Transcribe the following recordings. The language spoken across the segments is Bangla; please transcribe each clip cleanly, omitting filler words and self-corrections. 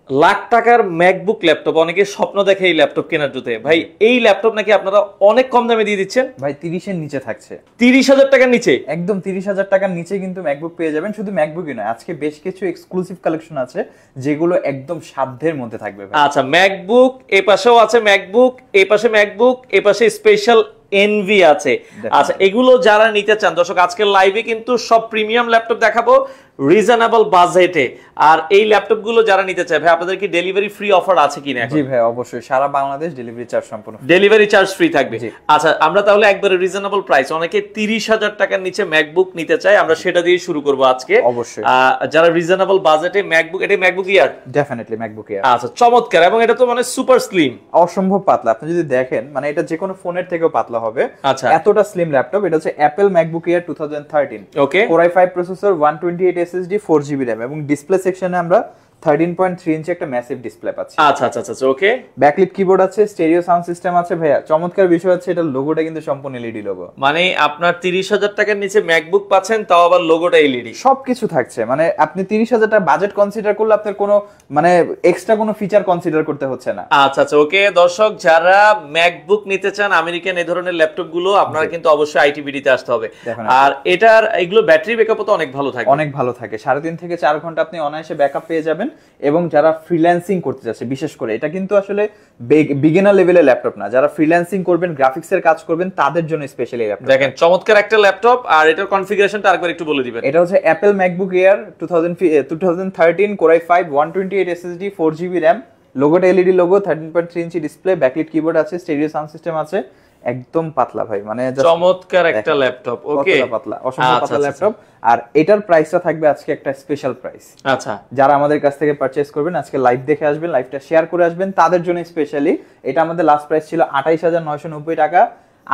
লাখ টাকার ম্যাকবুক ল্যাপটপ, অনেকে স্বপ্ন দেখে এই ল্যাপটপ কেনার জন্য। ভাই এই ল্যাপটপ নাকি আপনারা অনেক কম দামে দিয়ে দিচ্ছেন? ভাই 30 এর নিচে থাকছে। 30,000 টাকার নিচে? একদম 30,000 টাকার নিচে কিন্তু ম্যাকবুক পেয়ে যাবেন। শুধু ম্যাকবুকই নয়, আজকে বেশ কিছু এক্সক্লুসিভ কালেকশন আছে যেগুলো একদম সাধ্যের মধ্যে থাকবে ভাই। আচ্ছা, ম্যাকবুক এই পাশেও আছে, ম্যাকবুক এই পাশে, ম্যাকবুক এই পাশে স্পেশাল এনভি আছে। আচ্ছা, এগুলো যারা নিতে চান দর্শক, আজকের লাইভে কিন্তু সব প্রিমিয়াম ল্যাপটপ দেখাবো রিজনেবল বাজেটে। আর এই ল্যাপটপ গুলো যারা নিতে চায় ভাই, আপনাদের কি ডেলিভারি ফ্রি অফার আছে কিনা? জি ভাই, অবশ্যই সারা বাংলাদেশ ডেলিভারি চার্জ সম্পূর্ণ, ডেলিভারি চার্জ ফ্রি থাকবে। আচ্ছা, আমরা তাহলে একবারে রিজনেবল প্রাইস, অনেকে 30,000 টাকার নিচে ম্যাকবুক নিতে চায়, আমরা সেটা দিয়ে শুরু করব আজকে। অবশ্যই যারা রিজনেবল বাজেটে ম্যাকবুক, এটা ম্যাকবুক ইয়ার, ডেফিনেটলি ম্যাকবুক ইয়ার। আচ্ছা, চমৎকার। এবং এটা তো মানে সুপার স্লিম, অসম্ভব পাতলা। আপনি যদি দেখেন মানে এটা যে কোনো ফোনের থেকেও পাতলা হবে। আচ্ছা, এতটা স্লিম ল্যাপটপ। এটা হচ্ছে অ্যাপল ম্যাকবুক এয়ার 2013। ওকে, Core i5 processor, 128 SSD, 4GB RAM এবং ডিসপ্লে সেকশনে আমরা 13.3 ইঞ্চি একটা ম্যাসিভ ডিসপ্লে পাচ্ছি। আচ্ছা আচ্ছা আচ্ছা, ওকে। ব্যাকলিট কিবোর্ড আছে, স্টেরিও সাউন্ড সিস্টেম আছে ভাইয়া। চমৎকার বিষয় হচ্ছে এটা লোগোটা কিন্তু সম্পূর্ণ এলইডি লোগো। মানে আপনার 30,000 টাকার নিচে ম্যাকবুক পাচ্ছেন, তাও আবার লোগোটা এলইডি, সবকিছু থাকছে। মানে আপনি 30,000 টাকা বাজেট কনসিডার করলে আপনার কোনো মানে এক্সট্রা কোনো ফিচার কনসিডার করতে হচ্ছে না। আচ্ছা আচ্ছা, ওকে। দর্শক যারা ম্যাকবুক নিতে চান, আমেরিকান এই ধরনের ল্যাপটপ গুলো, আপনারা কিন্তু অবশ্যই আইটিবিডি তে আসতে হবে। আর এটার এগুলো ব্যাটারি ব্যাকআপও তো অনেক ভালো থাকে, অনেক ভালো থাকে। 3.5 থেকে 4 ঘন্টা আপনি অনায়াসে ব্যাকআপ পেয়ে যাবেন। এবং যারা ফ্রিল্যান্সিং করতে যাচ্ছে, বিশেষ করে এটা কিন্তু আসলে বিগিনার লেভেলের ল্যাপটপ না, যারা ফ্রিল্যান্সিং করবেন, গ্রাফিক্সের কাজ করবেন, তাদের জন্য স্পেশালি ল্যাপটপ। দেখেন চমৎকার একটা ল্যাপটপ। আর এটার কনফিগারেশনটা আরেকবার একটু বলে দিবেন। এটা হচ্ছে Apple MacBook Air 2013, Core i5, 128 SSD, 4GB RAM, লোগোটা LED logo, 13.3 inch display, backlit keyboard আছে, স্টেরিও সাউন্ড সিস্টেম আছে। একদম পাতলা ভাই, মানে চমৎকার একটা ল্যাপটপ। ওকে, পাতলা, অসম্ভব পাতলা ল্যাপটপ। আর এটার প্রাইসটা থাকবে আজকে একটা স্পেশাল প্রাইস। আচ্ছা, যারা আমাদের কাছ থেকে পারচেজ করবেন, আজকে লাইভ দেখে আসবেন, লাইভটা শেয়ার করে আসবেন, তাদের জন্য স্পেশালি এটা আমাদের লাস্ট প্রাইস ছিল 28,990 টাকা।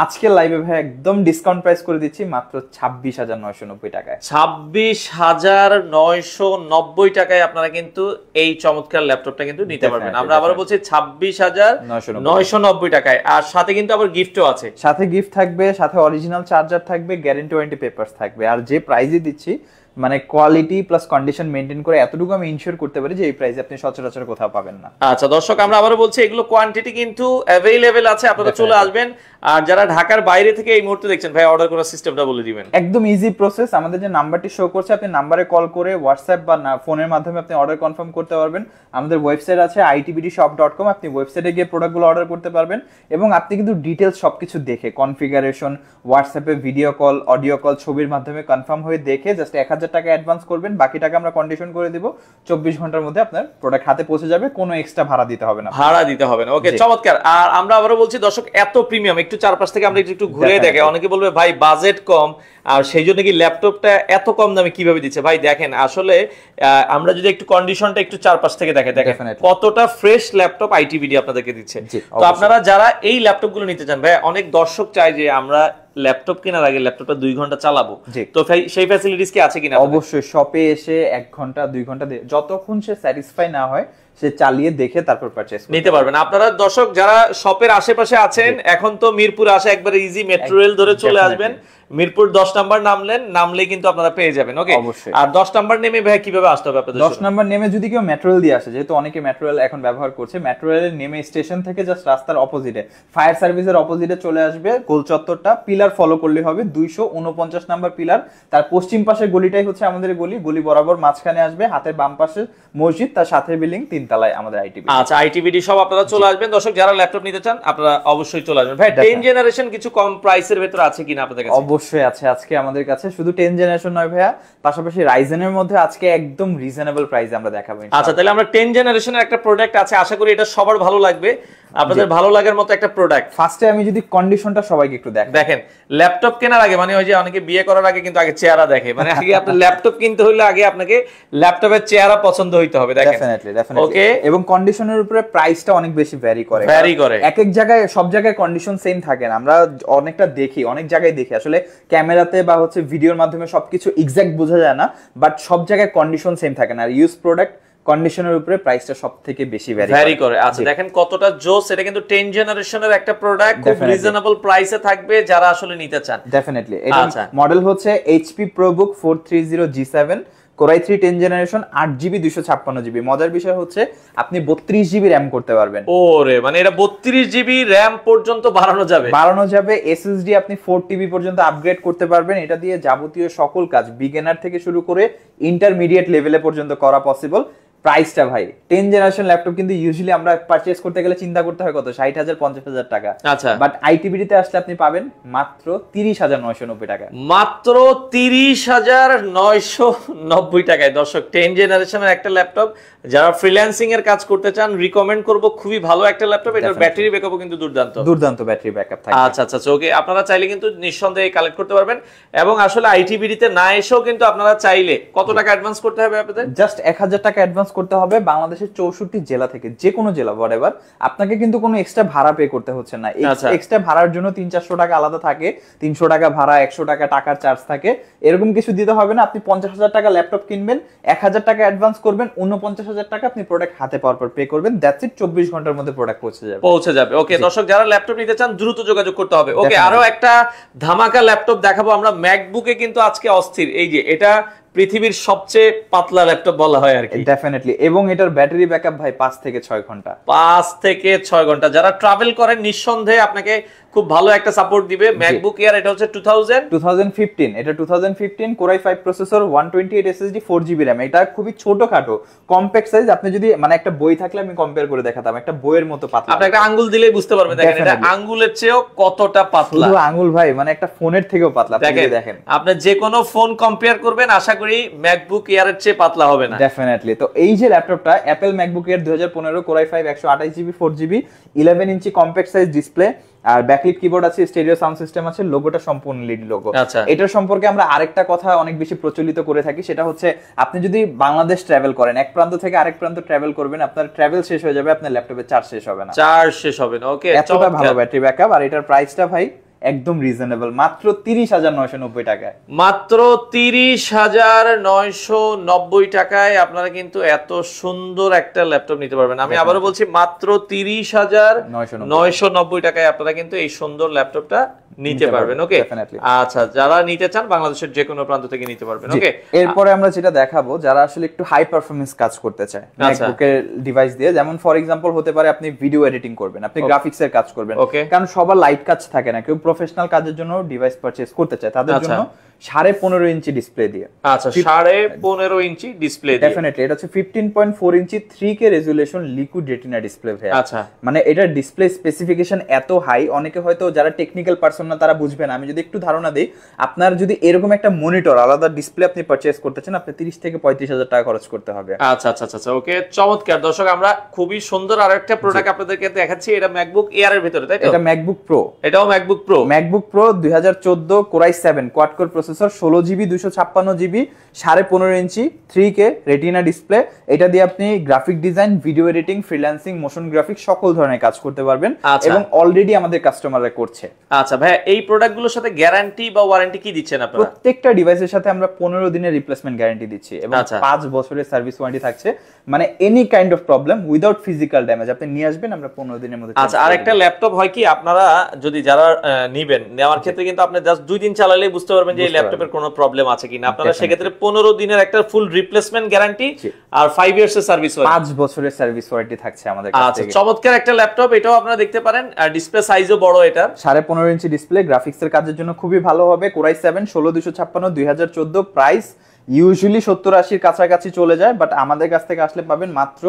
আজকে লাইভে ভাই একদম ডিসকাউন্ট প্রাইস করে দিচ্ছি মাত্র 26,990 টাকায়। 26,990 টাকায় আপনারা কিন্তু এই চমৎকার ল্যাপটপটা কিন্তু নিতে পারবেন। আমরা আবার বলছি 26,990 টাকায়। আর সাথে কিন্তু আবার গিফটও আছে। সাথে গিফট থাকবে, সাথে অরিজিনাল চার্জার থাকবে, গ্যারান্টি ওয়ারেন্টি পেপারস থাকবে। আর যে প্রাইসে দিচ্ছি মানে কোয়ালিটি প্লাস কন্ডিশন মেইনটেইন করে এতটুকু আমি ইনশিওর করতে পারি যে এই প্রাইসে আপনি সচরাচর কোথাও পাবেন না। আচ্ছা দর্শক, আমরা আবারো বলছি এগুলো কোয়ান্টিটি কিন্তু अवेलेबल আছে, আপনারা চলে আসবেন। আর যারা ঢাকার বাইরে থেকে এই মুহূর্তে দেখছেন ভাই, অর্ডার করার সিস্টেমটা বলে দিবেন। একদম ইজি প্রসেস। আমাদের যে নাম্বারটি শো করছে, আপনি নাম্বারে কল করে হোয়াটসঅ্যাপ বা ফোনের মাধ্যমে আপনি অর্ডার কনফার্ম করতে পারবেন। আমাদের ওয়েবসাইট আছে itbdshop.com, আপনি ওয়েবসাইটে গিয়ে প্রোডাক্টগুলো অর্ডার করতে পারবেন। এবং আপনি কিন্তু ডিটেইলস সবকিছু দেখে, কনফিগারেশন, হোয়াটসঅ্যাপে ভিডিও কল, অডিও কল, ছবির মাধ্যমে কনফার্ম হয়ে দেখে জাস্ট 1,000 টাকা অ্যাডভান্স করবেন, বাকি টাকা আমরা কন্ডিশন করে দিব। 24 ঘন্টার মধ্যে আপনার প্রোডাক্ট হাতে পৌঁছে যাবে, কোনো এক্সট্রা ভাড়া দিতে হবে না। ভাড়া দিতে হবে না। ওকে, চমৎকার। আর আমরা আবারো বলছি দর্শক, এত প্রিমিয়াম, একটু চারপাশ থেকে আমরা একটু ঘুরে দেখে, অনেকে বলবে ভাই বাজেট কম, আর সেই জন্য কি ল্যাপটপটা এত কম দামে কিভাবে দিচ্ছে? ভাই দেখেন, আসলে আমরা যদি একটু কন্ডিশনটা একটু চারপাশ থেকে দেখেন কতটা ফ্রেশ ল্যাপটপ আইটিবিডি আপনাদেরকে দিচ্ছে। তো আপনারা যারা এই ল্যাপটপ গুলো নিতে চান ভাই, অনেক দর্শক চায় যে আমরা ল্যাপটপ কেনার আগে ল্যাপটপটা 2 ঘন্টা চালাবো, তো সেই ফ্যাসিলিটিস কি আছে কিনা? অবশ্যই, শপে এসে 1 ঘন্টা 2 ঘন্টা যতক্ষণ সে স্যাটিসফাই না হয় সে চালিয়ে দেখে তারপর পারচেজ নিতে পারবেন। আপনারা দর্শক যারা শপের আশেপাশে আছেন, এখন তো মিরপুরে আসা একবারে ইজি, মেট্রো রেল ধরে চলে আসবেন, মিরপুর 10 নাম্বার নামলে কিন্তু আপনারা পেয়ে যাবেন। ওকে, আর 10 নাম্বার নেমে ভাই কিভাবে আসতে হবে আপনাদের? 10 নাম্বার নেমে যদি কেউ মেট্রো রেল দিয়ে আসে, যেহেতু অনেকে মেট্রো রেল এখন ব্যবহার করছে, মেট্রো রেলের নেমে স্টেশন থেকে জাস্ট রাস্তার অপোজিটে, ফায়ার সার্ভিসের অপোজিটে চলে আসবে, গোল চত্বরটা, পিলার ফলো করলে হবে, 249 নাম্বার পিলার, তার পশ্চিম পাশের গলিটাই হচ্ছে আমাদের গলি বরাবর মাঝখানে আসবে, হাতের বাম পাশে মসজিদ, তার সাথে বিল্ডিং, 3 তলায় আমাদের আইটিবিডি। আচ্ছা, আইটিবিডি সব আপনারা চলে আসবেন। দর্শক যারা ল্যাপটপ নিতে চান আপনারা অবশ্যই চলে আসবেন। ভাই 10 জেনারেশন কিছু কম প্রাইসের ভিতর আছে কিনা আপনাদের কাছে? অবশ্যই আছে আজকে আমাদের কাছে। শুধু 10 জেনারেশন নয় ভাইয়া, পাশাপাশি রাইজেনের মধ্যে আজকে একদম রিজনেবল প্রাইসে আমরা দেখাবো। আচ্ছা, তাহলে আমরা 10 জেনারেশনের একটা প্রোডাক্ট আছে, আশা করি এটা সবার ভালো লাগবে, আপনাদের ভালো লাগার মতো একটা প্রোডাক্ট। ফার্স্টে আমি যদি কন্ডিশনটা সবাইকে একটু দেখেন, ল্যাপটপ কেনার আগে মানে ওই যে অনেকে বিয়ে করার আগে কিন্তু আগে চেহারা দেখে, মানে আগে আপনি ল্যাপটপ কিনতে হলে আগে আপনাকে ল্যাপটপের চেহারা পছন্দ হইতে হবে। দেখেন ডেফিনেটলি ওকে। এবং কন্ডিশনের উপরে প্রাইসটা অনেক বেশি ভ্যারি করে। এক এক জায়গায়, সব জায়গায় কন্ডিশন সেম থাকে না। আমরা অনেকটা দেখি, অনেক জায়গায় দেখি আসলে ক্যামেরাতে বা হচ্ছে ভিডিওর মাধ্যমে সবকিছু এক্সাক্ট বোঝা যায় না, বাট সব জায়গায় কন্ডিশন সেম থাকে না। আর ইউজ প্রোডাক্ট কন্ডিশনের উপরে প্রাইসটা সবথেকে বেশি ভ্যারি করে। আচ্ছা, দেখেন কতটা জোস, এটা কিন্তু 10 জেনারেশনের একটা প্রোডাক্ট, খুব রিজনেবল প্রাইসে থাকবে যারা আসলে নিতে চান। ডেফিনেটলি এটা মডেল হচ্ছে HP ProBook 430 G7, Core i3 10 generation 8GB 256GB। মজার বিষয় হচ্ছে আপনি 32GB RAM করতে পারবেন। ওরে মানে এটা 32GB RAM পর্যন্ত বাড়ানো যাবে। SSD আপনি 4TB পর্যন্ত আপগ্রেড করতে পারবেন। এটা দিয়ে যাবতীয় সকল কাজ বিগিনার থেকে শুরু করে ইন্টারমিডিয়েট লেভেলে পর্যন্ত করা পসিবল। প্রাইসটা ভাই 10 জেনারেশন ল্যাপটপ কিন্তু ইউজুয়ালি আমরা পারচেজ করতে গেলে চিন্তা করতে হয় কত 60,000 50,000 টাকা। আচ্ছা, বাট আইটিবিডি তে আসলে আপনি পাবেন মাত্র 30,990 টাকা। মাত্র 30,990 টাকায় দর্শক 10 জেনারেশনের একটা ল্যাপটপ। যারা ফ্রিল্যান্সিং এর কাজ করতে চান রিকমেন্ড করব, খুবই ভালো একটা ল্যাপটপ। এটার ব্যাটারি ব্যাকআপও কিন্তু দুর্দান্ত ব্যাটারি ব্যাকআপ থাকে। আচ্ছা আচ্ছা ওকে, আপনারা চাইলে কিন্তু নিঃসন্দেহে কালেক্ট করতে পারবেন। এবং আসলে আইটিবিডি তে না এসেও কিন্তু আপনারা চাইলে কত টাকা অ্যাডভান্স করতে হবে আপনাদের? জাস্ট 1000 টাকা অ্যাডভান্স করতে হবে বাংলাদেশের 64 জেলা থেকে, যে কোনো জেলা হোয়াটএভার। আপনাকে কিন্তু কোনো এক্সট্রা ভাড়া পে করতে হচ্ছে না। এক্সট্রা ভাড়ার জন্য 300-400 টাকা আলাদা থাকে, 300 টাকা ভাড়া, 100 টাকা টাকার চার্জ থাকে, এরকম কিছু দিতে হবে না। আপনি 50,000 টাকা ল্যাপটপ কিনবেন, 1000 টাকা অ্যাডভান্স করবেন, 49,000 টাকা আপনি প্রোডাক্ট হাতে পাওয়ার পর পে করবেন। দ্যাটস ইট, 24 ঘন্টার মধ্যে প্রোডাক্ট পৌঁছে যাবে। ওকে দর্শক, যারা ল্যাপটপ নিতে চান দ্রুত যোগাযোগ করতে হবে। ওকে, আরো একটা ধামাকা ল্যাপটপ দেখাবো আমরা। ম্যাকবুকে কিন্তু আজকে অস্থির, এই যে এটা পৃথিবীর সবচেয়ে পাতলা ল্যাপটপ বলা হয় আর কি। ডেফিনেটলি। এবং এটার ব্যাটারি ব্যাকআপ ভাই 5 থেকে 6 ঘন্টা। 5 থেকে 6 ঘন্টা। যারা ট্রাভেল করেন নিঃসন্দেহে আপনাকে খুব ভালো একটা সাপোর্ট দিবে। ম্যাকবুক এয়ার এটা হচ্ছে 2015, এটা 2015 Core i5 processor, 128 SSD, 4GB RAM। এটা খুবই ছোটখাটো কম্প্যাক্ট সাইজ। আপনি যদি মানে একটা বই থাকলে আমি কম্পেয়ার করে দেখাতাম, একটা বইয়ের মতো পাতলা। আপনি একটা আঙ্গুল দিলেই বুঝতে পারবেন। দেখেন এটা আঙ্গুলের চেয়েও কতটা পাতলা। শুধু আঙ্গুল ভাই, মানে একটা ফোনের থেকেও পাতলা। দেখেন আপনি যে কোনো ফোন কম্পেয়ার করবেন, আশা করি ম্যাকবুক এয়ারের চেয়ে পাতলা হবে না। ডেফিনেটলি। তো এই যে ল্যাপটপটা Apple MacBook air 2015 Core i5 128GB 4GB 11 ইঞ্চি কম্প্যাক্ট সাইজ ডিসপ্লে, আর ব্যাকলিট কিবোর্ড আছে, স্টেরিও সাউন্ড সিস্টেম আছে, লোগোটা সম্পূর্ণ লিড লোগো। এটার সম্পর্কে আমরা আরেকটা কথা অনেক বেশি প্রচলিত করে থাকি, সেটা হচ্ছে আপনি যদি বাংলাদেশ ট্রাভেল করেন, এক প্রান্ত থেকে আরেক প্রান্ত ট্রাভেল করবেন, আপনার ট্রাভেল শেষ হয়ে যাবে, আপনার ল্যাপটপে চার্জ শেষ হবে না। ওকে, এতটা ভালো ব্যাটারি ব্যাকআপ। আর এটার প্রাইসটা ভাই একদম রিজনেবল, মাত্র 30,990 টাকায়। মাত্র 30,990 টাকায় আপনারা কিন্তু এত সুন্দর একটা ল্যাপটপ নিতে পারবেন। আমি আবারও বলছি, মাত্র 30,990 টাকায় আপনারা কিন্তু এই সুন্দর ল্যাপটপটা নিতে পারবেন। ওকে, আচ্ছা, যারা নিতে চান বাংলাদেশের যে কোনো প্রান্ত থেকে নিতে পারবেন। ওকে, এরপরে আমরা যেটা দেখাবো, যারা আসলে একটু হাই পারফরম্যান্স কাজ করতে চায় ম্যাকবুকের ডিভাইস দিয়ে, যেমন ফর এক্সাম্পল হতে পারে আপনি ভিডিও এডিটিং করবেন, আপনি গ্রাফিক্স এর কাজ করবেন, কারণ সবার লাইট কাজ থাকে না, কেউ প্রফেশনাল কাজের জন্য ডিভাইস পারচেজ করতে চায়, তাদের জন্য 15.5 ইঞ্চি ডিসপ্লে দিয়ে। আচ্ছা, 15.5 ইঞ্চি ডিসপ্লে দিয়ে। ডেফিনেটলি। এটা হচ্ছে 15.4 ইঞ্চি 3K resolution liquid retina display ভাই। আচ্ছা, মানে এটার ডিসপ্লে স্পেসিফিকেশন এত হাই, অনেকে হয়তো যারা টেকনিক্যাল পারসন না তারা বুঝবে না। আমি যদি একটু ধারণা দেই, আপনার যদি এরকম একটা মনিটর আলাদা ডিসপ্লে আপনি পারচেজ করতে চান, আপনি 30 থেকে 35,000 টাকা খরচ করতে হবে। আচ্ছা আচ্ছা আচ্ছা ওকে, চমৎকার। দর্শক, আমরা খুবই সুন্দর আরেকটা প্রোডাক্ট আপনাদেরকে দেখাচ্ছি। এটা ম্যাকবুক এয়ার এর ভিতরে, তাই তো? এটা ম্যাকবুক প্রো। এটাও MacBook pro. MacBook pro 2014 Core i7 quad core processor, 16GB 256GB, 15.5 ইঞ্চি 3K রেটিনা ডিসপ্লে। এটা দিয়ে আপনি graphic design, video editing, freelancing, motion graphics সকল ধরনের কাজ করতে পারবেন, এবং অলরেডি আমাদের কাস্টমাররা করছে। আচ্ছা ভাই, এই প্রোডাক্টগুলোর সাথে গ্যারান্টি বা ওয়ারেন্টি কি দিচ্ছেন আপনারা? প্রত্যেকটা ডিভাইসের সাথে আমরা 15 দিনের রিপ্লেসমেন্ট গ্যারান্টি দিচ্ছি, এবং 5 বছরের সার্ভিস ওয়ারেন্টি থাকছে। মানে any kind of problem without physical damage আপনি নিয়ে আসবেন, আমরা 15 দিনের মধ্যে। আচ্ছা, আরেকটা ল্যাপটপ হয় কি, আপনারা যদি যারা নেবেন, নেওয়ার ক্ষেত্রে কিন্তু আপনি জাস্ট 2 দিন চালালেই বুঝতে পারবেন যে এই ল্যাপটপের কোনো প্রবলেম আছে কিনা। আপনারা সেক্ষেত্রে 15 দিনের একটা ফুল রিপ্লেসমেন্ট গ্যারান্টি আর 5 ইয়ার্স এর সার্ভিস ওয়ারেন্টি, 5 বছরের সার্ভিস ওয়ারেন্টি থাকছে আমাদের কাছে। আচ্ছা, চমৎকার একটা ল্যাপটপ। এটাও আপনারা দেখতে পারেন, আর ডিসপ্লে সাইজও বড়। এটা 15.5 ইঞ্চি ডিসপ্লে, গ্রাফিক্স এর কাজের জন্য খুবই ভালো হবে। Core i7 16256 2014, প্রাইস ইউজুয়ালি 70-80 কাছাকাছি চলে যায়, বাট আমাদের কাছ থেকে আসলে পাবেন মাত্র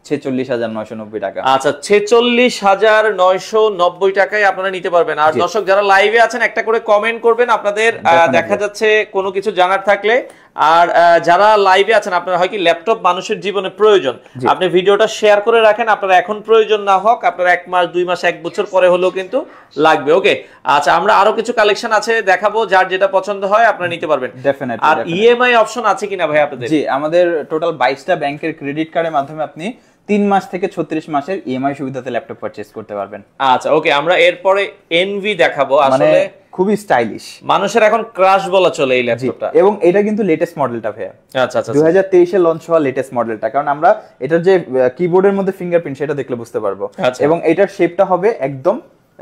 46,990 টাকা। আচ্ছা, 46,990 টাকায় আপনারা নিতে পারবেন। আর দর্শক যারা লাইভে আছেন, একটা করে কমেন্ট করবেন আপনাদের দেখা যাচ্ছে কোনো কিছু জানার থাকলে। আর যারা লাইভে আছেন, আপনারা হয় কি ল্যাপটপ মানুষের জীবনে প্রয়োজন, আপনি ভিডিওটা শেয়ার করে রাখেন। আপনারা এখন প্রয়োজন না হোক, আপনারা 1 মাস 2 মাস 1 বছর পরে হলেও কিন্তু লাগবে। ওকে, আচ্ছা, আমরা আরো কিছু কালেকশন আছে দেখাবো, যার যেটা পছন্দ হয় আপনারা নিতে পারবেন। আর ইএমআই অপশন আছে কিনা ভাই আপনাদের? জি, আমাদের টোটাল 22টা ব্যাংকের ক্রেডিট কার্ডের মাধ্যমে আপনি 3 মাস থেকে 36 মাসের ইএমআই সুবিধাতে ল্যাপটপ পারচেজ করতে পারবেন। আচ্ছা, ওকে, আমরা এরপরে এনভি দেখাবো। আসলে খুবই স্টাইলিশ, মানুষের এখন ক্রাশ বলা চলে এই ল্যাপটপটা, এবং এটা কিন্তু লেটেস্ট মডেলটা ভাইয়া। আচ্ছা আচ্ছা, 2023 এ লঞ্চ হওয়া লেটেস্ট মডেলটা, কারণ আমরা এটার যে কিবোর্ডের মধ্যে ফিঙ্গারপ্রিন্ট সেটা দেখলে বুঝতে পারবো, এবং এটার শেপটা হবে একদম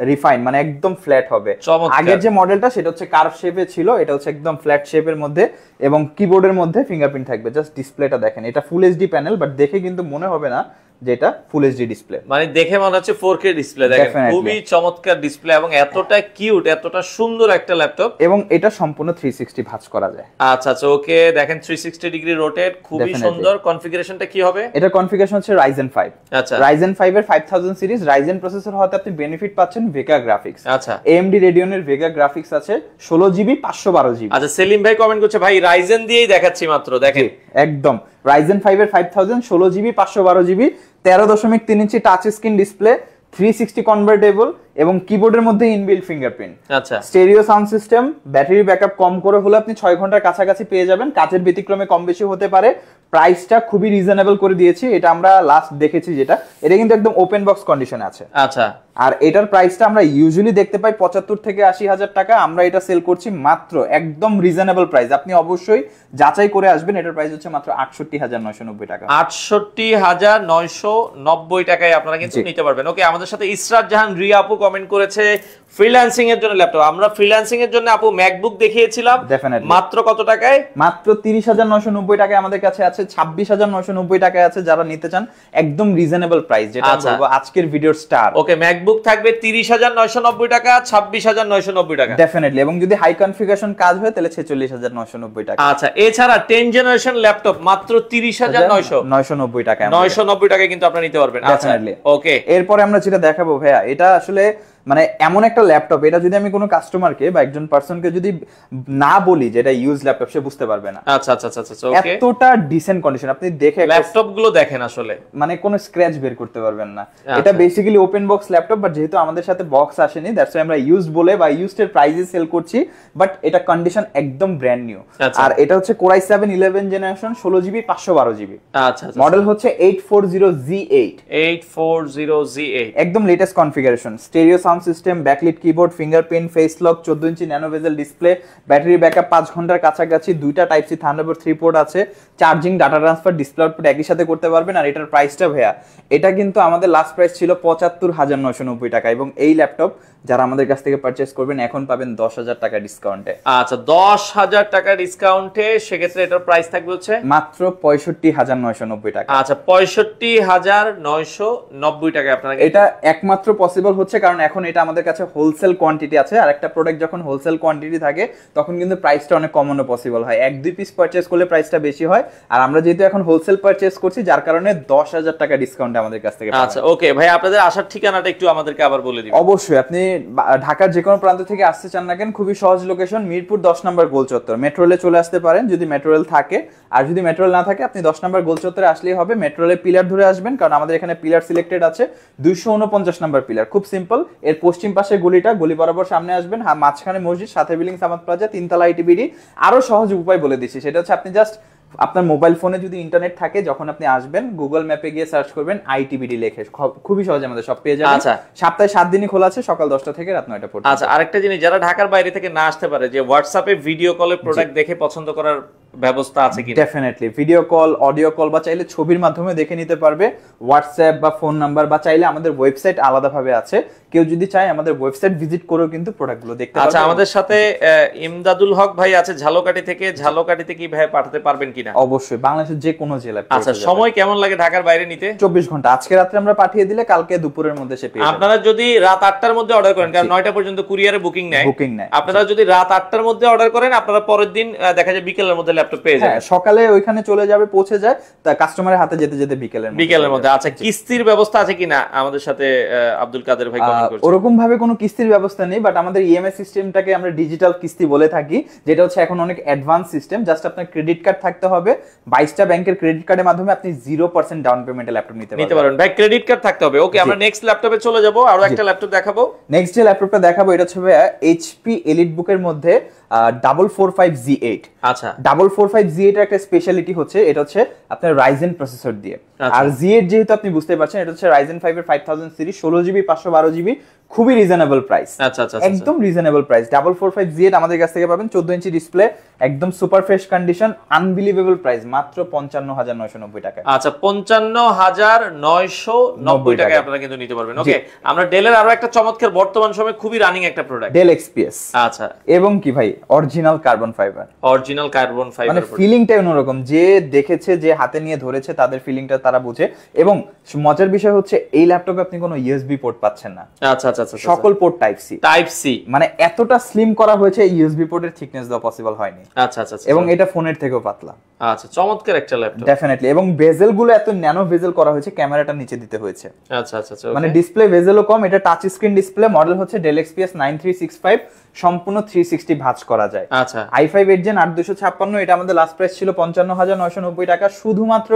রিফাইন, মানে একদম ফ্ল্যাট হবে। আগের যে মডেলটা সেটা হচ্ছে কার্ভ শেপে ছিল, এটা হচ্ছে একদম ফ্ল্যাট শেপের মধ্যে, এবং কিবোর্ডের মধ্যে ফিঙ্গারপ্রিন্ট থাকবে। জাস্ট ডিসপ্লেটা দেখেন, এটা ফুল এইচডি প্যানেল, বাট দেখে কিন্তু মনে হবে না যেটা ফুল এইচডি ডিসপ্লে, মানে দেখে মনে হচ্ছে 4K ডিসপ্লে। দেখেন খুবই চমৎকার ডিসপ্লে এবং এতটা কিউট, এতটা সুন্দর একটা ল্যাপটপ, এবং এটা সম্পূর্ণ 360 ভাঁজ করা যায়। আচ্ছা আচ্ছা, ওকে দেখেন 360 ডিগ্রি রোটেট, খুবই সুন্দর। কনফিগারেশনটা কি হবে? এটা কনফিগারেশন হচ্ছে Ryzen 5। আচ্ছা, Ryzen 5 এর 5000 সিরিজ Ryzen প্রসেসর হতে আপনি বেনিফিট পাচ্ছেন ভেগা গ্রাফিক্স। আচ্ছা, AMD Radeon এর ভেগা গ্রাফিক্স আছে 16GB 512GB। আচ্ছা, সেলিম ভাই কমেন্ট করছে ভাই Ryzen দিয়েই দেখাচ্ছি মাত্র, দেখেন একদম Ryzen 5 এর 5000 16GB 512GB 13.3 inch touch screen display, 360 convertible, এবং কিবোর্ডের মধ্যে ইনবিল্ট ফিঙ্গারপ্রিন্ট। আচ্ছা, stereo sound system, battery backup কম করে হলে আপনি 6 ঘন্টার কাছাকাছি পেয়ে যাবেন। কাজের ব্যতিক্রমে কম বেশি হতে পারে। প্রাইসটা খুবই রিজনেবল করে দিয়েছি, এটা আমরা লাস্ট দেখেছি যেটা, এটা কিন্তু একদম ওপেন বক্স কন্ডিশনে আছে। আচ্ছা, আর এটার প্রাইসটা আমরা ইউজুয়ালি দেখতে পাই 75 থেকে 80,000 টাকা, আমরা এটা সেল করছি মাত্র একদম রিজনেবল প্রাইস। আপনি অবশ্যই যাচাই করে আসবেন, এটার প্রাইস হচ্ছে মাত্র 68,990 টাকা। 68,990 টাকায় আপনারা কিন্তু নিতে পারবেন। ওকে, আমাদের সাথে ইসরাত জাহান রিয়া আপু কমেন্ট করেছে ফ্রিল্যান্সিং এর জন্য ল্যাপটপ। আমরা ফ্রিল্যান্সিং এর জন্য আপু ম্যাকবুক দেখিয়েছিলাম, মাত্র কত টাকায়? মাত্র 30,990 টাকায় আমাদের কাছে আছে, 26,990 টাকায় আছে। যারা নিতে চান একদম রিজনেবল প্রাইস, যেটা বলবো আজকের ভিডিওর স্টার। ওকে, ম্যাকবুক থাকবে 30,990 টাকা, 26,990 টাকা ডেফিনেটলি, এবং যদি হাই কনফিগারেশন কাজ হয় তাহলে 46,990 টাকা। আচ্ছা, এছাড়া 10 জেনারেশন ল্যাপটপ মাত্র 30,990 টাকা, 990 টাকায় কিন্তু আপনারা নিতে পারবেন। আচ্ছা, ওকে, এরপরে আমরা যেটা দেখাবো ভাইয়া, এটা আসলে মানে এমন একটা ল্যাপটপ, এটা যদি আমি কোনো কাস্টমারকে বা একজন পার্সনকে যদি না বলি যে এটা ইউজ ল্যাপটপ, সে বুঝতে পারবে না। আচ্ছা আচ্ছা আচ্ছা, ওকে, এতটা ডিসেন্ট কন্ডিশন, আপনি দেখে ল্যাপটপ গুলো দেখেন আসলে মানে কোনো স্ক্র্যাচ বের করতে পারবেন না। এটা basically open box laptop, but যেহেতু আমাদের সাথে বক্স আসেনি, দ্যাটস ওয়াই আমরা ইউজ বলে বা ইউজড এর প্রাইসে সেল করছি, বাট এটা কন্ডিশন একদম ব্র্যান্ড নিউ। আর এটা হচ্ছে Core i7 11 generation 16GB 512GB। আচ্ছা, মডেল হচ্ছে 840Z8 840Z8, একদম latest configuration. Stereo sound system, backlit keyboard, fingerprint, face lock, 14 ইঞ্চি ন্যানো বেজেল ডিসপ্লে, ব্যাটারি ব্যাকআপ 5 ঘন্টার কাছাকাছি, দুইটা টাইপ সি থান্ডারবোল্ট 3 পোর্ট আছে, charging, data transfer, display output একই সাথে করতে পারবেন। আর এটার প্রাইসটা ভাইয়া, এটা কিন্তু আমাদের লাস্ট প্রাইস ছিল 75,990 টাকা, এবং এই ল্যাপটপ যারা আমাদের কাছ থেকে পারচেজ করবেন এখন পাবেন 10,000 টাকা ডিসকাউন্টে। আচ্ছা, 10,000 টাকা ডিসকাউন্টে, সেক্ষেত্রে এটার প্রাইস থাকবে হচ্ছে মাত্র 65,990 টাকা। আচ্ছা, 65,990 টাকা আপনারা। এটা একমাত্র পসিবল হচ্ছে কারণ এখন এটা আমাদের কাছে হোলসেল কোয়ান্টিটি আছে, আর একটা প্রোডাক্ট যখন হোলসেল কোয়ান্টিটি থাকে তখন কিন্তু প্রাইসটা অনেক কমানো পসিবল হয়। 1-2 পিস পারচেজ করলে প্রাইসটা বেশি হয়, আর আমরা যেহেতু এখন হোলসেল পারচেজ করছি যার কারণে 10,000 টাকা ডিসকাউন্ট আমাদের কাছ থেকে। আচ্ছা, ওকে ভাই, আপনাদের আসার ঠিকানাটা একটু আমাদেরকে আবার বলে দিবেন। অবশ্যই, আপনি ঢাকার যে কোনো প্রান্ত থেকে আসতে চান না কেন, খুবই সহজ লোকেশন, মিরপুর 10 নম্বর গোল চত্বর। মেট্রো রেলে চলে আসতে পারেন যদি মেট্রো রেল থাকে, আর যদি মেট্রো রেল না থাকে আপনি 10 নম্বর গোল চত্বরে আসলেই হবে। মেট্রো রেলের পিলার ধরে আসবেন, কারণ আমাদের এখানে পিলার সিলেক্টেড আছে 249 নম্বর পিলার। খুব সিম্পল, এর পশ্চিম পাশে গলি বরাবর সামনে আসবেন, মাঝখানে মসজিদ, সাথে বিল্ডিং, সামাদ প্লাজা, 3 তলা আইটিবিডি। আরো সহজ উপায় বলে দিচ্ছি, সেটা হচ্ছে আপনি জাস্ট আপনার মোবাইল ফোনে যদি ইন্টারনেট থাকে, যখন আপনি আসবেন গুগল ম্যাপে গিয়ে সার্চ করবেন আইটিবিডি লিখে, খুবই সহজে আমাদের সব পেয়ে যাবেন। আচ্ছা, সপ্তাহে 7 দিনই খোলা আছে, সকাল 10টা থেকে রাত 9টা পর্যন্ত। আচ্ছা, আরেকটা জিনিস, যারা ঢাকার বাইরে থেকে না আসতে পারে, যে হোয়াটসঅ্যাপে ভিডিও কলে প্রোডাক্ট দেখে পছন্দ করার ব্যবস্থা আছে কি? Definitely, video call, audio call, বা চাইলে ছবির মাধ্যমে দেখে নিতে পারবে। হোয়াটসঅ্যাপ বা ফোন নাম্বার, বা চাইলে আমাদের ওয়েবসাইট আলাদাভাবে আছে, কেউ যদি চায় আমাদের ওয়েবসাইট ভিজিট করেও কিন্তু প্রোডাক্টগুলো দেখতে পারবে। আচ্ছা, আমাদের সাথে ইমদাদুল হক ভাই আছে ঝালকাঠি থেকে, ঝালকাঠিতে কি ভাই পাঠাতে পারবেন কিনা? অবশ্যই, বাংলাদেশের যে কোনো জেলায়। আচ্ছা, সময় কেমন লাগে ঢাকার বাইরে নিতে? 24 ঘন্টা। আজকে রাতে আমরা পাঠিয়ে দিলে কালকে দুপুরের মধ্যে সে পেয়ে যাবে। আপনারা যদি রাত 8টার মধ্যে অর্ডার করেন, কারণ 9টা পর্যন্ত কুরিয়ারে বুকিং নেয়, আপনারা যদি রাত 8টার মধ্যে অর্ডার করেন, আপনারা পরের দিন দেখা যায় বিকেলের মধ্যে ল্যাপটপ পেয়ে যাবেন। সকালে ওইখানে চলে যাবে, পৌঁছে যায়, তা কাস্টমারের হাতে যেতে যেতে বিকেলের মধ্যে। আচ্ছা, কিস্তির ব্যবস্থা আছে কিনা? আমাদের সাথে আব্দুল কাদের ভাই কমেন্ট করেছেন। ওরকম ভাবে কোনো কিস্তির ব্যবস্থা নেই, বাট আমাদের ইএমআই সিস্টেমটাকে আমরা ডিজিটাল কিস্তি বলে থাকি, যেটা হচ্ছে এখন অনেক অ্যাডভান্স সিস্টেম। জাস্ট আপনার ক্রেডিট কার্ড থাকতে হবে, 22টা ব্যাংকের ক্রেডিট কার্ডের মাধ্যমে আপনি 0% ডাউন পেমেন্টে ল্যাপটপ নিতে পারবেন। ভাই, ক্রেডিট কার্ড থাকতে হবে। ওকে, আমরা নেক্সট ল্যাপটপে চলে যাব, আরো একটা ল্যাপটপ দেখাবো। নেক্সট যে ল্যাপটপটা দেখাবো এটা হচ্ছে এইচপি এলিটবুক এর মধ্যে 445Z8। আচ্ছা, 445Z8 এর একটা স্পেশালিটি হচ্ছে এটা হচ্ছে আপনার রাইজেন প্রসেসর দিয়ে। আর Z8 যেহেতু আপনি বুঝতে পারছেন এটা হচ্ছে Ryzen 5 এর 5000 সিরিজ 16GB 512GB, খুবই রিজনেবল প্রাইস। আচ্ছা আচ্ছা একদম রিজনেবল প্রাইস। 445 Z8 আমাদের কাছ থেকে পাবেন 14 ইঞ্চি ডিসপ্লে, একদম super fresh condition, unbelievable price মাত্র 55990 টাকা। আচ্ছা 55990 টাকায় আপনারা কিন্তু নিতে পারবেন। ওকে, আমরা ডেলের আরো একটা চমৎকার বর্তমান সময়ে খুবই রানিং একটা প্রোডাক্ট ডেল XPS। আচ্ছা, এবং কি ভাই original carbon fibre, original carbon fibre, মানে ফিলিংটাই অন্যরকম। যে দেখেছে, যে হাতে নিয়ে ধরেছে, তাদের ফিলিংটা তারা বুঝে। এবং মজার বিষয় হচ্ছে এই ল্যাপটপে আপনি কোনো USB পোর্ট পাচ্ছেন না। আচ্ছা আচ্ছা আচ্ছা, সকল পোর্ট টাইপ সি, মানে এতটা স্লিম করা হয়েছে, USB পোর্টের থিকনেস দেওয়া পসিবল হয়নি। আচ্ছা আচ্ছা, এবং এটা ফোনের থেকেও পাতলা। আচ্ছা, চমৎকার একটা ল্যাপটপ ডেফিনেটলি। এবং বেজেল গুলো এত ন্যানো বেজেল করা হয়েছে, ক্যামেরাটা নিচে দিতে হয়েছে। আচ্ছা আচ্ছা আচ্ছা, মানে ডিসপ্লে বেজেলও কম। এটা টাচ স্ক্রিন ডিসপ্লে, মডেল হচ্ছে ডেল XPS 9365, সম্পূর্ণ 360 ভাঁজ করা যায়। আচ্ছা, i5 8 Gen 8256, এটা আমাদের লাস্ট প্রাইস ছিল 55990 টাকা। শুধুমাত্র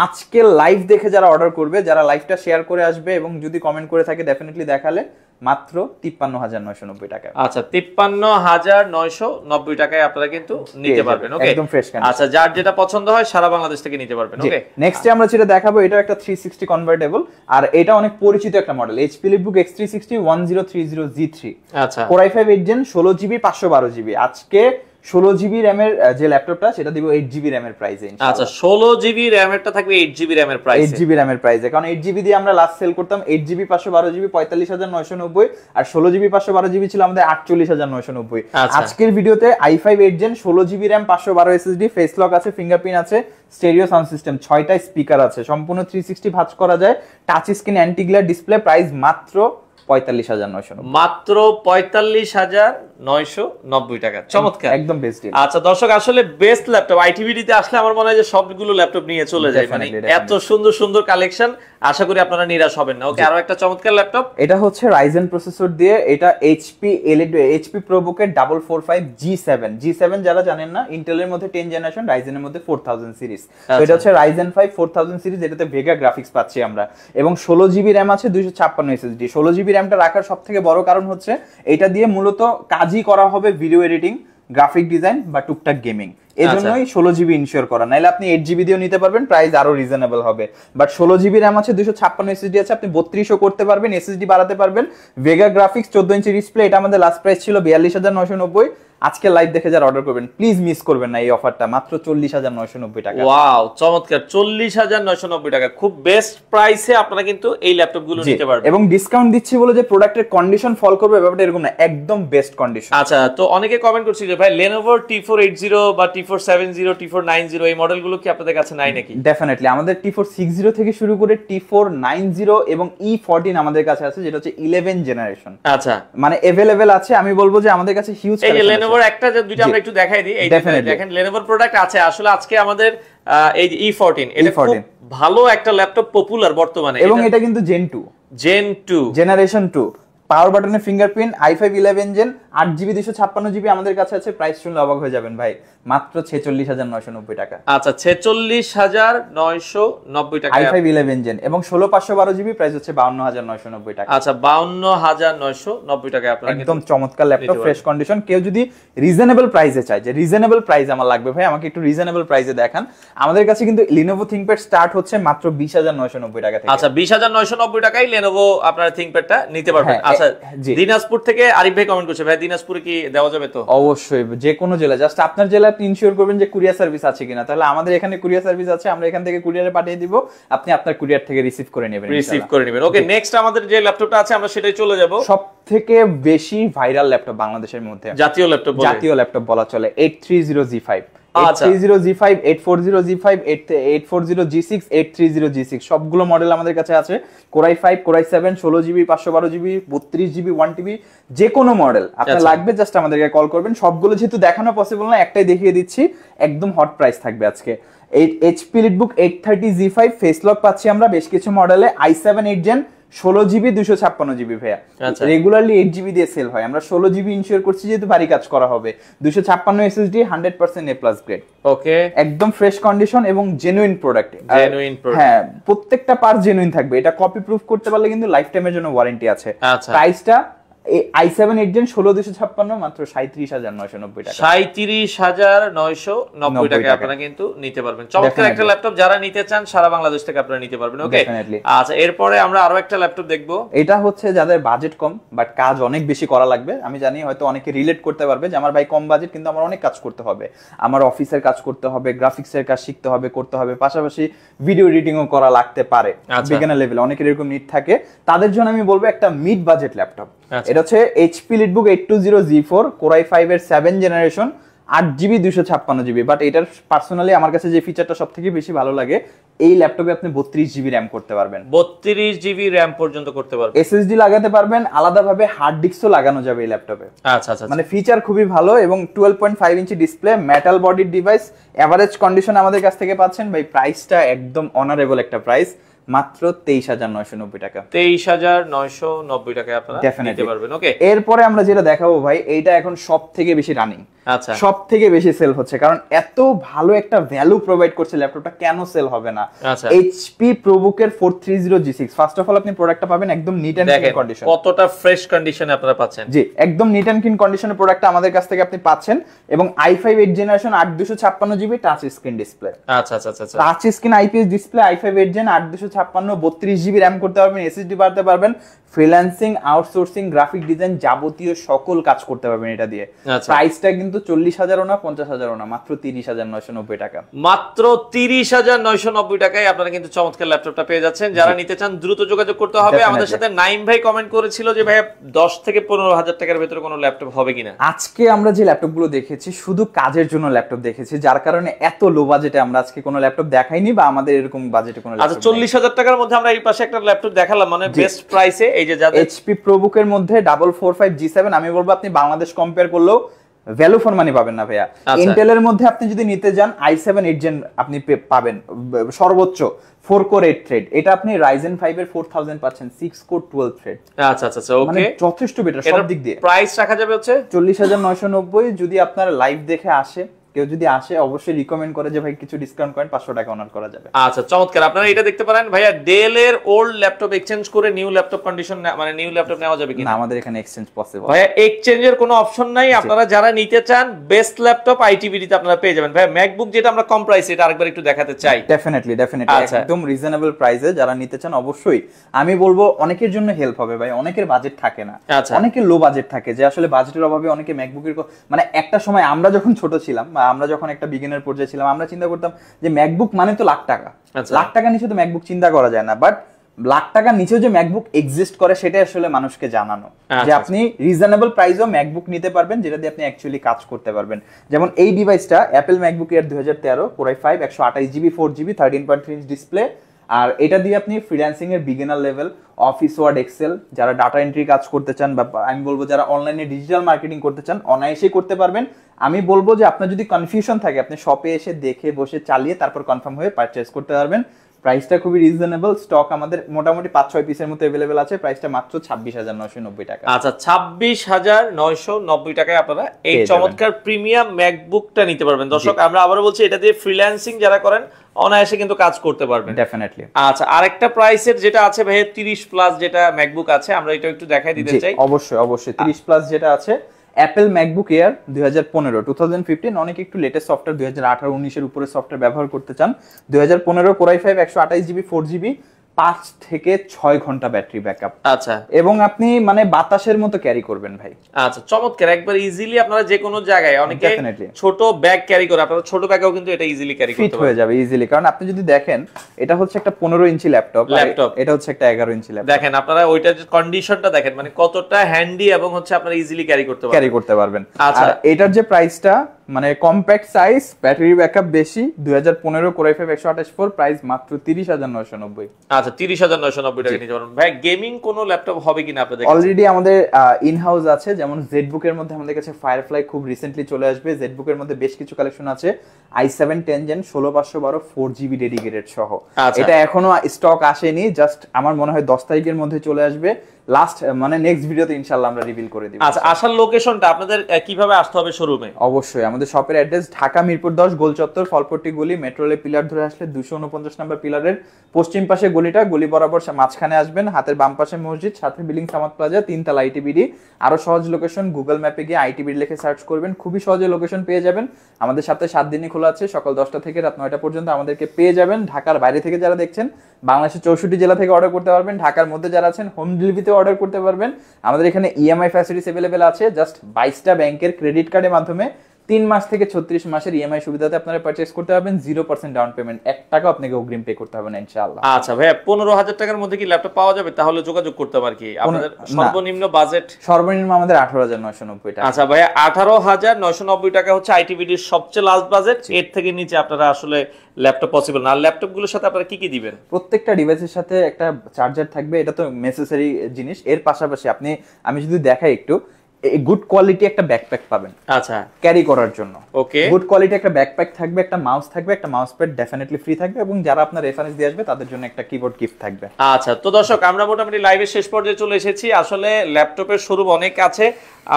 আজকে লাইভ দেখে যারা অর্ডার করবে, যারা লাইভটা শেয়ার করে আসবে এবং যদি কমেন্ট করে থাকে ডেফিনেটলি দেখালে, মাত্র 53990 টাকা। আচ্ছা, 53990 টাকায় আপনারা কিন্তু নিতে পারবেন। ওকে, একদম ফ্রেশ কন্ডিশন। আচ্ছা, যার যেটা পছন্দ হয় সারা বাংলাদেশ থেকে নিতে পারবেন। ওকে, নেক্সট আমরা যেটা দেখাবো, এটা একটা 360 কনভার্টেবল, আর এটা অনেক পরিচিত একটা model, HP Leapbook X360 1030G3। আচ্ছা, Core i5 8 Gen 16GB 512GB। আজকে 16GB RAM এর যে ল্যাপটপটা, সেটা দিব 8GB RAM এর প্রাইসে। আচ্ছা, 16GB RAM এরটা থাকবে 8GB RAM এর প্রাইসে। 8GB RAM এর প্রাইসে, কারণ 8GB দিয়ে আমরা লাস্ট সেল করতাম 8GB 512GB 45990, আর 16GB 512GB ছিল আমাদের 48990। আজকের ভিডিওতে i5 8 Gen 16GB RAM 512 SSD, face lock আছে, ফিঙ্গারপ্রিন্ট আছে, স্টেরিও সাউন্ড সিস্টেম, 6টা স্পিকার আছে, সম্পূর্ণ 360 ভাঁজ করা যায়, touch screen, anti glare display, price মাত্র 45990, মাত্র 45990 টাকা। চমৎকার, একদম বেস্ট ডিল। আচ্ছা দর্শক, আসলে বেস্ট ল্যাপটপ আইটিভিডিতে আসলে আমার মনে হয় যে সবগুলো ল্যাপটপ নিয়ে চলে যায়, মানে এত সুন্দর সুন্দর কালেকশন, আশা করি আপনারা নিরাশ হবেন না। ওকে, আরো একটা চমৎকার ল্যাপটপ, এটা হচ্ছে Ryzen প্রসেসর দিয়ে, এটা HP ProBook এর 445G7 যারা জানেন না, ইন্টেলের মধ্যে 10 জেনারেশন, রাইজেনের মধ্যে 4000 সিরিজ। তো এটা হচ্ছে Ryzen 5 4000 সিরিজ, এটাতে ভেগা গ্রাফিক্স পাচ্ছি আমরা, এবং 16GB RAM আছে, 256 SSD। 16GB র্যামটা রাখার সবথেকে বড় কারণ হচ্ছে এটা দিয়ে মূলত কাজই করা হবে, ভিডিও এডিটিং, গ্রাফিক ডিজাইন বা টুকটাক গেমিং, এজন্যই 16GB ইনশিওর করা। নাইলে আপনি 8GB দিয়েও নিতে পারবেন, প্রাইস আরো রিজনেবল হবে। বাট 16GB RAM আছে, 256 SSD আছে, আপনি 32ও করতে পারবেন, SSD বাড়াতে পারবেন, ভেগা গ্রাফিক্স, 14 ইঞ্চি ডিসপ্লে। এটা আমাদের লাস্ট প্রাইস ছিল 42990। আজকে লাইভ দেখে যারা অর্ডার করবেন প্লিজ মিস করবেন না এই অফারটা, মাত্র 40990 টাকা। ওয়াও, চমৎকার, 40990 টাকা, খুব বেস্ট প্রাইসে আপনারা কিন্তু এই ল্যাপটপ গুলো নিতে পারবেন। এবং ডিসকাউন্ট দিচ্ছি বলে যে প্রোডাক্টের কন্ডিশন ফল করবে ব্যাপারটা এরকম না, একদম বেস্ট কন্ডিশন। আচ্ছা, তো অনেকে কমেন্ট করছে যে ভাই Lenovo T480 বা T470 T490 এই মডেলগুলো কি আপনাদের কাছে নাই নাকি? ডেফিনেটলি, আমাদের T460 থেকে শুরু করে T490 এবং E14 আমাদের কাছে আছে, যেটা হচ্ছে 11 জেনারেশন। আচ্ছা, মানে अवेलेबल আছে। আমি বলবো যে আমাদের কাছে হিউজ এই Lenovo একটা যে দুইটা আমরা একটু দেখাই দিই। এই দেখেন Lenovo প্রোডাক্ট আছে। আসলে আজকে আমাদের এই E14 এটা খুব ভালো একটা ল্যাপটপ, পপুলার বর্তমানে, এবং এটা কিন্তু Gen 2 জেনারেশন 2, পাওয়ার বাটনে fingerprint, i5 11 Gen 8GB 256GB আমাদের কাছে আছে। প্রাইস শুনলে অবাক হয়ে যাবেন ভাই, মাত্র 46990 টাকা। আচ্ছা, 46990 টাকা i5 11 Gen এবং 16512GB, প্রাইস হচ্ছে 52990 টাকা। আচ্ছা, 52990 টাকা আপনারা একদম চমৎকার ল্যাপটপ, ফ্রেশ কন্ডিশন। কেউ যদি রিজনেবল প্রাইসে চায়, যে রিজনেবল প্রাইস আমার লাগবে ভাই, আমাকে একটু রিজনেবল প্রাইসে দেখান, আমাদের কাছে কিন্তু Lenovo ThinkPad স্টার্ট হচ্ছে মাত্র 20990 টাকা থেকে। আচ্ছা, 20990 টাকায় Lenovo আপনারা ThinkPadটা নিতে পারবেন। আচ্ছা, দিনাজপুর থেকে আরিফ ভাই কমেন্ট করছে, ভাই দিনাজপুরে কি দেওয়া যাবে? তো অবশ্যই, যে কোনো জেলা, জাস্ট আপনার জেলা আপনি ইনশিওর করবেন যে কুরিয়ার সার্ভিস আছে কিনা, তাহলে আমাদের এখানে কুরিয়ার সার্ভিস আছে, আমরা এখান থেকে কুরিয়ারে পাঠিয়ে দিব, আপনি আপনার কুরিয়ার থেকে রিসিভ করে নেবেন। ওকে, নেক্সট আমাদের যে ল্যাপটপটা আছে আমরা সেটাই চলে যাব। সবথেকে বেশি ভাইরাল ল্যাপটপ বাংলাদেশের মধ্যে, জাতীয় ল্যাপটপ বলা চলে, 830G5, 830G5, 840G5, 840G6, 830G6 সবগুলো মডেল আমাদের কাছে আছে। Core i5, Core i7, 16GB 512GB 32GB 1TB, যে কোনো মডেল আপনার লাগবে জাস্ট আমাদেরকে কল করবেন। সবগুলো যেহেতু দেখানো পসিবল না, একটাই দেখিয়ে দিচ্ছি, একদম হট প্রাইস থাকবে আজকে। HP Leapbook 830G5 face lock পাচ্ছি আমরা বেশ কিছু মডেলে, i7 8 Gen 16GB 256GB ভাইয়া, রেগুলারলি 8GB দিয়ে সেল হয়, আমরা 16GB ইনশিওর করছি যেহেতু ভারী কাজ করা হবে। 256 SSD, 100% A+ গ্রেড। ওকে, একদম ফ্রেশ কন্ডিশন এবং জেনুইন প্রোডাক্ট। হ্যাঁ, প্রত্যেকটা পার্ট জেনুইন থাকবে। এটা কপি প্রুফ করতে পারলে কিন্তু লাইফ টাইমের জন্য ওয়ারেন্টি আছে। প্রাইসটা i7 8 Gen 16256 মাত্র 37990 টাকা, 37990 টাকা আপনারা কিন্তু নিতে পারবেন। চমৎকার একটা ল্যাপটপ, যারা নিতে চান সারা বাংলাদেশ থেকে আপনারা নিতে পারবেন। ওকে, আচ্ছা এরপরে আমরা আরো একটা ল্যাপটপ দেখবো। এটা হচ্ছে যাদের বাজেট কম বাট কাজ অনেক বেশি করা লাগবে। আমি জানি হয়তো অনেকে রিলেট করতে পারবে যে আমার ভাই কম বাজেট কিন্তু আমার অনেক কাজ করতে হবে, আমার অফিসের কাজ করতে হবে, গ্রাফিক্সের কাজ শিখতে হবে, করতে হবে, পাশাপাশি ভিডিও এডিটিংও করা লাগতে পারে বিগিনার লেভেলে, অনেকের এরকম নিড থাকে। তাদের জন্য আমি বলবো একটা মিড বাজেট ল্যাপটপ। এটা হচ্ছে HP Leadbook 820G4 Core i5 এর 7 জেনারেশন, 8GB 256GB। বাট এটার পার্সোনালি আমার কাছে যে ফিচারটা সবথেকে বেশি ভালো লাগে, এই ল্যাপটপে আপনি 32GB RAM করতে পারবেন, 32GB RAM পর্যন্ত করতে পারবেন, SSD লাগাতে পারবেন, আলাদাভাবে হার্ড ডিস্কও লাগানো যাবে এই ল্যাপটপে। আচ্ছা আচ্ছা, মানে ফিচার খুবই ভালো এবং 12.5 ইঞ্চি ডিসপ্লে, মেটাল বডির ডিভাইস, এভারেজ কন্ডিশন আমাদের কাছ থেকে পাচ্ছেন। ভাই প্রাইসটা একদম অনারেবল একটা প্রাইস, মাত্র 23990 টাকা, 23990 টাকায় আপনারা নিতে পারবেন। ওকে, এরপরে আমরা যেটা দেখাবো ভাই, এইটা এখন সবথেকে বেশি রানিং, আচ্ছা সবথেকে বেশি সেল হচ্ছে, কারণ এত ভালো একটা ভ্যালু প্রোভাইড করছে ল্যাপটপটা, কেন সেল হবে না? আচ্ছা, HP ProBook এর 430G6। ফার্স্ট অফ অল আপনি প্রোডাক্টটা পাবেন একদম নিট এন্ড ক্লিন কন্ডিশন, কতটা ফ্রেশ কন্ডিশনে আপনারা পাচ্ছেন। জি, একদম নিট এন্ড ক্লিন কন্ডিশনের প্রোডাক্টটা আমাদের কাছ থেকে আপনি পাচ্ছেন, এবং i5 8 generation 8256GB touch screen display. আচ্ছা আচ্ছা আচ্ছা, touch screen IPS display, i5 8 gen 8256, 32GB RAM করতে পারবেন, SSD বাড়তে পারবেন, ফ্রিল্যান্সিং, আউটসোর্সিং, গ্রাফিক ডিজাইন যাবতীয় সকল কাজ করতে পারবেন এটা দিয়ে। প্রাইসটা কিন্তু 40,000ও না 50,000ও না, মাত্র 30,990 টাকা, মাত্র 30,990 টাকায় আপনারা কিন্তু চমৎকার ল্যাপটপটা পেয়ে যাচ্ছেন। যারা নিতে চান দ্রুত যোগাযোগ করতে হবে। আমাদের সাথে নাইম ভাই কমেন্ট করেছিল যে ভাই 10 থেকে 15,000 টাকার ভিতরে কোনো ল্যাপটপ হবে কিনা। আজকে আমরা যে ল্যাপটপগুলো দেখেছি শুধু কাজের জন্য ল্যাপটপ দেখেছি, যার কারণে এত লো বাজেটে আমরা আজকে কোনো ল্যাপটপ দেখাইনি, বা আমাদের এরকম বাজেটে কোনো ল্যাপটপ। আচ্ছা, 40,000 টাকার মধ্যে আমরা এই পাশে একটা ল্যাপটপ দেখালাম, মানে বেস্ট প্রাইসে। এই যে যাদের HP ProBook এর মধ্যে 445G7, আমি বলবো আপনি বাংলাদেশ কম্পেয়ার করলেও ভ্যালু ফর মানি পাবেন না ভাইয়া। ইন্টেলের মধ্যে আপনি যদি নিতে যান i7 8 জেন আপনি পাবেন সর্বোচ্চ 4 কোর 8 থ্রেড, এটা আপনি Ryzen 5 এর 4000 পাচ্ছেন 6 কোর 12 থ্রেড। আচ্ছা আচ্ছা ওকে, মানে যথেষ্ট বেটার সব দিক দিয়ে। প্রাইস রাখা যাবে হচ্ছে 40,990। যদি আপনার লাইভ দেখে আসে, কেউ যদি আসে অবশ্যই রিকমেন্ড করে যে ভাই কিছু ডিসকাউন্ট করেন, 500 টাকা অনার করা যাবে। আচ্ছা চমৎকার, আপনারা এটা দেখতে পারেন ভাইয়া। ডেল এর ওল্ড ল্যাপটপ এক্সচেঞ্জ করে নিউ ল্যাপটপ কন্ডিশন, মানে নিউ ল্যাপটপ নেওয়া যাবে কিনা? আমাদের এখানে এক্সচেঞ্জ পসিবল ভাইয়া, এক্সচেঞ্জের কোনো অপশন নাই। আপনারা যারা নিতে চান বেস্ট ল্যাপটপ ITBD তে আপনারা পেয়ে যাবেন। ভাইয়া ম্যাকবুক যেটা আমরা কম প্রাইসে, এটা আরেকবার একটু দেখাতে চাই। ডেফিনেটলি একদম রিজনেবল প্রাইসে যারা নিতে চান অবশ্যই আমি বলবো অনেকের জন্য হেল্প হবে ভাই। অনেকের বাজেট থাকে না, অনেকের লো বাজেট থাকে, যে আসলে বাজেটের অভাবে অনেকে ম্যাকবুকের, মানে একটা সময় আমরা যখন ছোট ছিলাম বা আমরা যখন একটা বিগিনার পর্যায়ে ছিলাম, আমরা চিন্তা করতাম যে ম্যাকবুক মানে তো লাখ টাকা, লাখ টাকা নিচে তো ম্যাকবুক চিন্তা করা যায় না। বাট লাখ টাকার নিচেও যে ম্যাকবুক এক্সিস্ট করে সেটা আসলে মানুষকে জানানো, যে আপনি রিজনেবল প্রাইসেও ম্যাকবুক নিতে পারবেন, যেটা দিয়ে আপনি অ্যাকচুয়ালি কাজ করতে পারবেন। যেমন এই ডিভাইসটা Apple MacBook Air 2013 Core i5 128GB 4GB 13.3 inch display. আর এটা দিয়ে আপনি ফ্রিল্যান্সিং এর beginner level, office Word, Excel, যারা ডাটা এন্ট্রি কাজ করতে চান, বা আমি বলবো যারা অনলাইনে ডিজিটাল মার্কেটিং করতে চান, অনায়াসেই করতে পারবেন। আমি বলবো যে আপনার যদি কনফিউশন থাকে, আপনি শপে এসে দেখে বসে চালিয়ে তারপর কনফার্ম হয়ে পারচেজ করতে পারবেন। প্রাইসটা খুবই রিজনেবল, স্টক আমাদের মোটামুটি 5-6 পিসের মতো अवेलेबल আছে। প্রাইসটা মাত্র 26,990 টাকা। আচ্ছা, 26,990 টাকায় আপনারা এই চমৎকার প্রিমিয়াম ম্যাকবুকটা নিতে পারবেন। দর্শক আমরা আবারো বলছি, এটা দিয়ে ফ্রিল্যান্সিং যারা করেন অনায়াসে কিন্তু কাজ করতে পারবেন ডেফিনেটলি। আচ্ছা, আরেকটা প্রাইসের যেটা আছে ভাই 30 প্লাস যেটা ম্যাকবুক আছে, আমরা এটা একটু দেখাই দিতে চাই। অবশ্যই 30 প্লাস যেটা আছে অ্যাপেল ম্যাকবুক এয়ার 2015 অনেকে একটু লেটেস্ট সফটওয়্যার 2018-19 এর উপরে সফটওয়্যার ব্যবহার করতে চান। 2015 Core i5 128GB 4GB, 5 থেকে 6 ঘন্টা ব্যাটারি ব্যাকআপ। আচ্ছা, এবং আপনি মানে বাতাসের মতো ক্যারি করবেন ভাই। আচ্ছা চমৎকার, একবার ইজিলি আপনারা যে কোনো জায়গায়, অনেকে ছোট ব্যাগ ক্যারি করে, আপনারা ছোট ব্যাগেও কিন্তু এটা ইজিলি ক্যারি করতে পারবেন, ফিট হয়ে যাবে ইজিলি। কারণ আপনি যদি দেখেন এটা হচ্ছে একটা 15 ইঞ্চি ল্যাপটপ, এটা হচ্ছে একটা 11 ইঞ্চি ল্যাপটপ। দেখেন আপনারা ওইটার কন্ডিশনটা দেখেন, মানে কতটা হ্যান্ডি, এবং হচ্ছে আপনারা ইজিলি ক্যারি করতে পারবেন। আচ্ছা, এটার যে প্রাইসটা মানে কম্প্যাক্ট সাইজ, ব্যাটারি ব্যাকআপ বেশি, 2015 Core i5 128 প্রাইস মাত্র 30,990। আচ্ছা, 30,990 টাকা নিতে পারবেন। ভাই গেমিং কোন ল্যাপটপ হবে কিনা আপনাদের? অলরেডি আমাদের ইন হাউস আছে, যেমন জেডবুক এর মধ্যে আমাদের কাছে ফায়ারফ্লাই খুব রিসেন্টলি চলে আসবে। জেডবুক এর মধ্যে বেশ কিছু কালেকশন আছে, i7 10 জেন 16512 4GB ডেডিকেটেড সহ। এটা এখনো স্টক আসেনি, জাস্ট আমার মনে হয় 10 তারিখের মধ্যে চলে আসবে। লাস্ট মানে নেক্সট ভিডিওতে ইনশাআল্লাহ আমরা রিভিল করে দিব। আচ্ছা, আসার লোকেশনটা আপনাদের কিভাবে আসতে হবে শোরুমে? অবশ্যই আমাদের শপের অ্যাড্রেস ঢাকা মিরপুর 10 গোলচত্বর ফলপট্টি গলি, মেট্রো রেল পিলার ধরে আসলে 249 নম্বর পিলারের পশ্চিম পাশে গলিটা, গলি বরাবর মাঝখানে আসবেন, হাতের বাম পাশে মসজিদ, সাথে বিল্ডিং সামাদ প্লাজা, 3 তলা আইটিবিডি। আরো সহজ লোকেশন, গুগল ম্যাপে গিয়ে আইটিবিডি লিখে সার্চ করবেন, খুবই সহজে লোকেশন পেয়ে যাবেন। আমাদের সপ্তাহে 7 দিনই খোলা আছে, সকাল 10টা থেকে রাত 9টা পর্যন্ত আমাদেরকে পেয়ে যাবেন। ঢাকার বাইরে থেকে যারা দেখছেন, বাংলাদেশের 64 জেলা থেকে অর্ডার করতে পারবেন। ঢাকার মধ্যে যারা আছেন, হোম ডেলিভারিতে অর্ডার করতে পারবেন। আমাদের এখানে ইএমআই ফ্যাসিলিটিস अवेलेबल আছে, জাস্ট 22টা ব্যাংকের ক্রেডিট কার্ডের মাধ্যমে 3 মাস থেকে 36 মাসের ইএমআই সুবিধাতে আপনারা পারচেজ করতে পারবেন। 0% ডাউন পেমেন্ট, 1 টাকা আপনাকে অগ্রিম পে করতে হবে না ইনশাআল্লাহ। আচ্ছা ভাইয়া, 15,000 টাকার মধ্যে কি ল্যাপটপ পাওয়া যাবে? তাহলে যোগাযোগ করতে পারি কি? আপনাদের সর্বনিম্ন বাজেট? সর্বনিম্ন আমাদের 18,990 টাকা। আচ্ছা ভাইয়া, 18,990 টাকা হচ্ছে আইটিবিডির সবচেয়ে লাস্ট বাজেট। এর থেকে নিচে আপনারা আসলে ল্যাপটপ পসিবল না। আর ল্যাপটপগুলোর সাথে আপনারা কি কি দিবেন? প্রত্যেকটা ডিভাইসের সাথে একটা চার্জার থাকবে, এটা তো নেসেসারি জিনিস। এর পাশাপাশি আমি যদি দেখাই একটু, গুড কোয়ালিটি একটা ব্যাকপ্যাক পাবেন, আচ্ছা, ক্যারি করার জন্য। ওকে, গুড কোয়ালিটি একটা ব্যাকপ্যাক থাকবে, একটা মাউস থাকবে, একটা মাউস প্যাড ডেফিনেটলি ফ্রি থাকবে, এবং যারা আপনার রেফারেন্স দিয়ে আসবে তাদের জন্য একটা কিবোর্ড গিফট থাকবে। আচ্ছা, তো দর্শক, আমরা মোটামুটি লাইভের শেষ পর্যায়ে চলে এসেছি। আসলে ল্যাপটপের শোরুম অনেক আছে,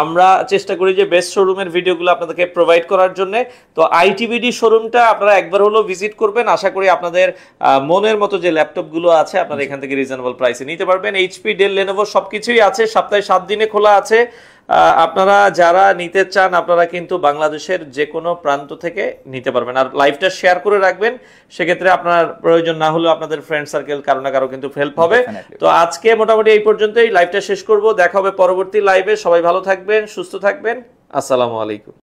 আমরা চেষ্টা করি যে বেস্ট শোরুমের ভিডিওগুলো আপনাদেরকে প্রোভাইড করার জন্য। তো আইটিবিডি শোরুমটা আপনারা একবার হলো ভিজিট করবেন। আশা করি আপনাদের মনের মতো যে ল্যাপটপগুলো আছে আপনারা এখান থেকে রিজনেবল প্রাইসে নিতে পারবেন। এইচপি, ডেল, লেনোভো সবকিছুই আছে, সপ্তাহে 7 দিনে খোলা আছে। আপনারা যারা নিতে চান আপনারা কিন্তু বাংলাদেশের যে কোনো প্রান্ত থেকে নিতে পারবেন। আর লাইভটা শেয়ার করে রাখবেন, সেক্ষেত্রে আপনার প্রয়োজন না হলেও আপনাদের ফ্রেন্ড সার্কেল কারো না কারো কিন্তু হেল্প হবে। তো আজকে মোটামুটি এই পর্যন্তই, লাইভটা শেষ করব। দেখা হবে পরবর্তী লাইভে। সবাই ভালো থাকবেন, সুস্থ থাকবেন। আসসালামু আলাইকুম।